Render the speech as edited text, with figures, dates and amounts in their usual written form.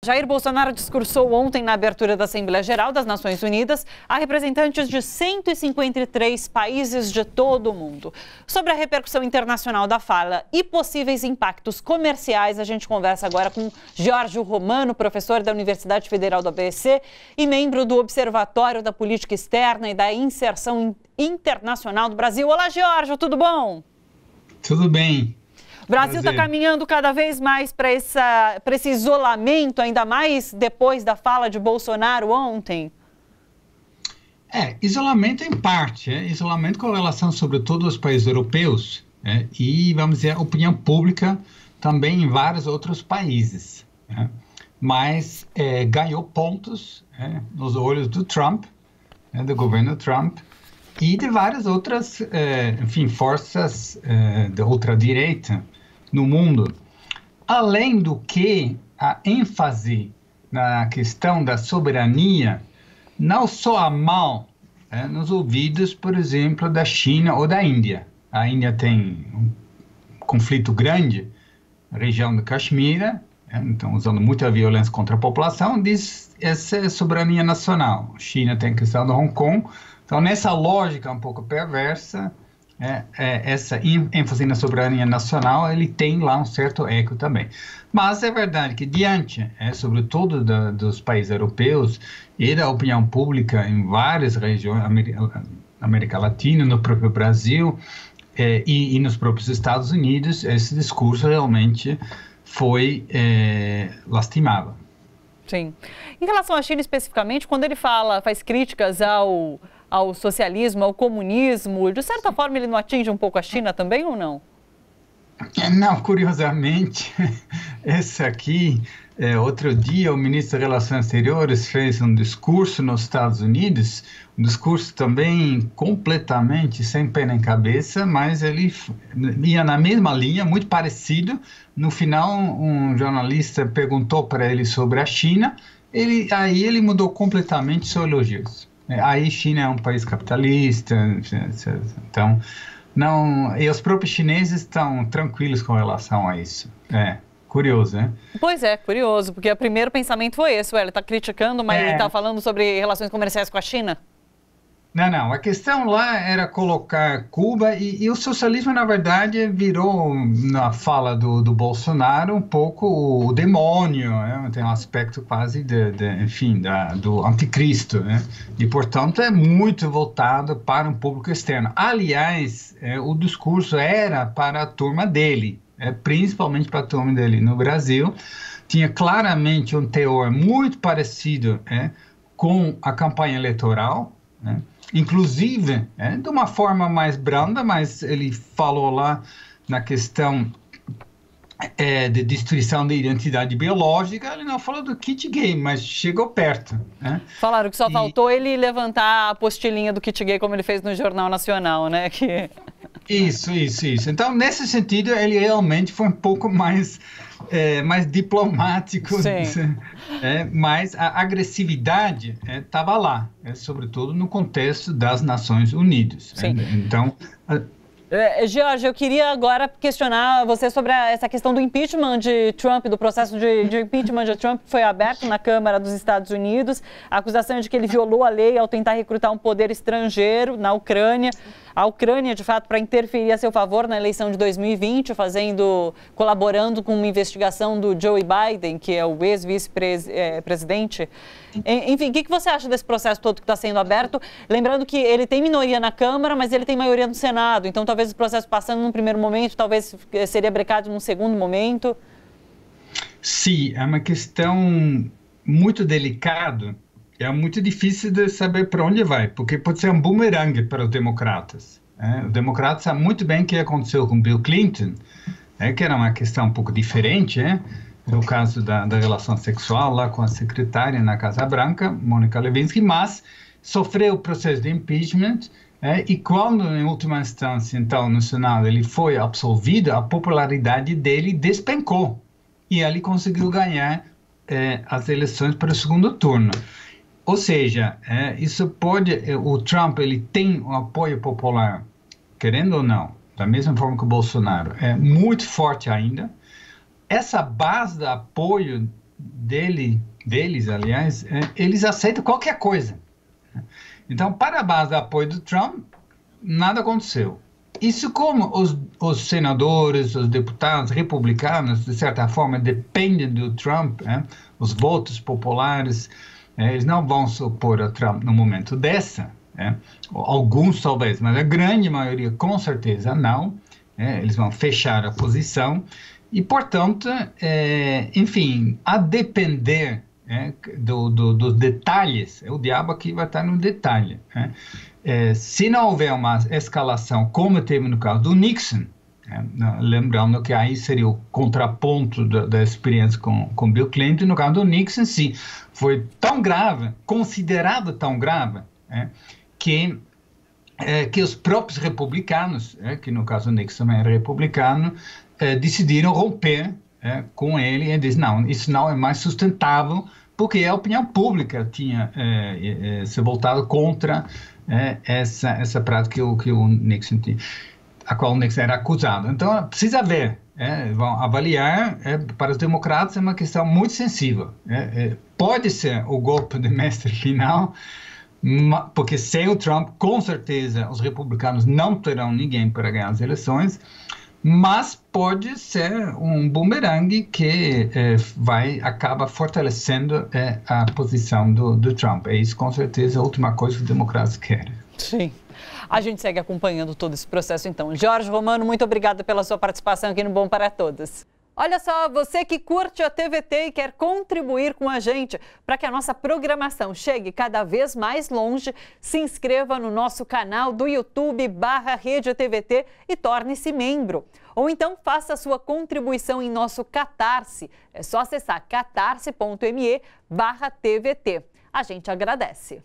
Jair Bolsonaro discursou ontem na abertura da Assembleia Geral das Nações Unidas a representantes de 153 países de todo o mundo. Sobre a repercussão internacional da fala e possíveis impactos comerciais, a gente conversa agora com Giorgio Romano, professor da Universidade Federal do ABC e membro do Observatório da Política Externa e da Inserção Internacional do Brasil. Olá, Giorgio, tudo bom? Tudo bem. O Brasil está caminhando cada vez mais para esse isolamento, ainda mais depois da fala de Bolsonaro ontem? Isolamento em parte, isolamento com relação sobretudo aos países europeus, e, vamos dizer, a opinião pública também em vários outros países. Mas ganhou pontos nos olhos do Trump, do governo Trump, e de várias outras, forças da ultradireita no mundo. Além do que, a ênfase na questão da soberania não soa mal nos ouvidos, por exemplo, da China ou da Índia. A Índia tem um conflito grande na região do Caxemira, então usando muita violência contra a população, diz essa é soberania nacional. A China tem a questão do Hong Kong. Então, nessa lógica um pouco perversa, essa ênfase na soberania nacional, ele tem lá um certo eco também. Mas é verdade que diante, sobretudo dos países europeus e da opinião pública em várias regiões, América Latina, no próprio Brasil e nos próprios Estados Unidos, esse discurso realmente foi lastimável. Sim. Em relação à China especificamente, quando ele faz críticas ao socialismo, ao comunismo, de certa forma ele não atinge um pouco a China também ou não? Não, curiosamente, esse aqui, outro dia o ministro de Relações Exteriores fez um discurso nos Estados Unidos, um discurso também completamente sem pé nem cabeça, mas ele ia na mesma linha, muito parecido. No final, um jornalista perguntou para ele sobre a China, aí ele mudou completamente seus elogios. Aí China é um país capitalista, então e os próprios chineses estão tranquilos com relação a isso. Curioso, né? Pois é, curioso, porque o primeiro pensamento foi esse, ele está criticando, mas ele está falando sobre relações comerciais com a China? Não, a questão lá era colocar Cuba e o socialismo, na verdade, virou, na fala do Bolsonaro, um pouco o demônio, tem um aspecto quase, do anticristo, e, portanto, é muito voltado para um público externo. Aliás, o discurso era para a turma dele, principalmente para a turma dele no Brasil, tinha claramente um teor muito parecido com a campanha eleitoral, inclusive, de uma forma mais branda, mas ele falou lá na questão de destruição da identidade biológica, ele não falou do kit gay, mas chegou perto. Falaram que só faltou ele levantar a apostilinha do kit gay, como ele fez no Jornal Nacional, né? Isso. Então, nesse sentido, ele realmente foi um pouco mais diplomático, mas a agressividade estava lá, sobretudo no contexto das Nações Unidas. Então, Giorgio, eu queria agora questionar você sobre essa questão do impeachment de Trump, do processo de impeachment de Trump que foi aberto na Câmara dos Estados Unidos. A acusação é de que ele violou a lei ao tentar recrutar um poder estrangeiro na Ucrânia. A Ucrânia, de fato, para interferir a seu favor na eleição de 2020, colaborando com uma investigação do Joe Biden, que é o ex-vice-presidente. Enfim, o que você acha desse processo todo que está sendo aberto? Lembrando que ele tem minoria na Câmara, mas ele tem maioria no Senado. Então, talvez o processo passando num primeiro momento, talvez seria brecado num segundo momento. Sim, é uma questão muito delicada. É muito difícil de saber para onde vai, porque pode ser um bumerangue para os democratas. Os democratas sabem muito bem o que aconteceu com Bill Clinton, que era uma questão um pouco diferente, no caso da relação sexual lá com a secretária na Casa Branca, Monica Lewinsky, mas sofreu o processo de impeachment, e quando, em última instância, então, no Senado, ele foi absolvido, a popularidade dele despencou, e ele conseguiu ganhar as eleições para o segundo turno. Ou seja, o Trump ele tem um apoio popular, querendo ou não, da mesma forma que o Bolsonaro, é muito forte ainda. Essa base de apoio deles, aliás, eles aceitam qualquer coisa. Então, para a base de apoio do Trump, nada aconteceu. Isso como os senadores, os deputados republicanos, de certa forma, dependem do Trump, os votos populares, eles não vão se opor a Trump no momento dessa, alguns talvez, mas a grande maioria com certeza não, eles vão fechar a posição e, portanto, enfim, a depender dos detalhes, o diabo aqui vai estar no detalhe, se não houver uma escalação, como teve no caso do Nixon, lembrando que aí seria o contraponto da experiência com Bill Clinton, no caso do Nixon, sim, foi tão grave, considerado tão grave, que os próprios republicanos, que no caso do Nixon era republicano, decidiram romper com ele e dizer, não, isso não é mais sustentável, porque a opinião pública tinha se voltado contra essa prática que o Nixon tinha, a qual o Nixon era acusado. Então, precisa ver, vão avaliar, para os democratas é uma questão muito sensível. Pode ser o golpe de mestre final, porque sem o Trump, com certeza, os republicanos não terão ninguém para ganhar as eleições, mas pode ser um bumerangue que acaba fortalecendo a posição do Trump. É isso, com certeza, a última coisa que os democratas querem. Sim. A gente segue acompanhando todo esse processo, então. Jorge Romano, muito obrigada pela sua participação aqui no Bom para Todos. Olha só, você que curte a TVT e quer contribuir com a gente para que a nossa programação chegue cada vez mais longe, se inscreva no nosso canal do YouTube/Rede TVT e torne-se membro. Ou então faça a sua contribuição em nosso Catarse. É só acessar catarse.me/TVT. A gente agradece.